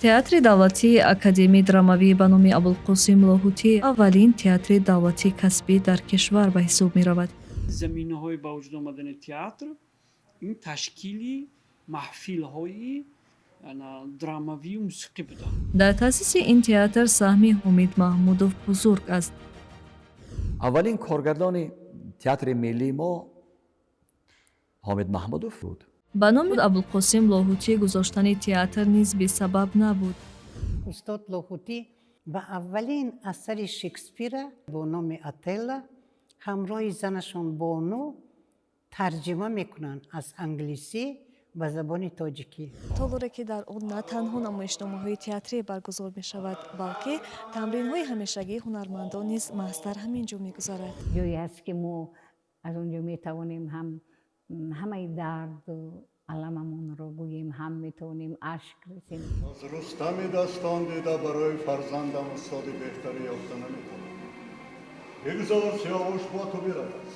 театри давлатии академияи драмавии ба номи Абулқосим Лоҳутӣ аввалин театри давлатӣ касбӣ дар кишвар ба ҳисоб меравад. заминаҳои ба вуҷуд омадани театр ин ташкили маҳфилҳои драмавию мусиқӣ буда. дар таъсиси ин театр саҳми Ҳомид Маҳмудов бузург аст. аввалин коргардони театри миллии мо ҳомид маҳмудов буд. ба номи Абулқосим Лоҳутӣ гузоштани театр низ бесабаб набуд. устод Лоҳутӣ ба аввалин асари Шекспира бо номи Отелло ҳамроҳи занашон Бону тарҷима мекунанд аз англисӣ ба забони тоҷикӣ. толуре ки дар он на танҳо намоишномаҳои театрӣ баргузор мешавад, балки тамринҳои ҳамешагии ҳунармандон низ маҳз дар ҳамин ҷо мегузарад. ҷое аст ки мо аз он ҷо метавонем ҳам ҳамаи дарду аламамонро гӯем, ҳам метавонем ашк ресем. аз рустами дастон дида барои фарзандам устоди беҳтарӣ ёфта наметавонам. бигзор сиёвуш бо ту биравад.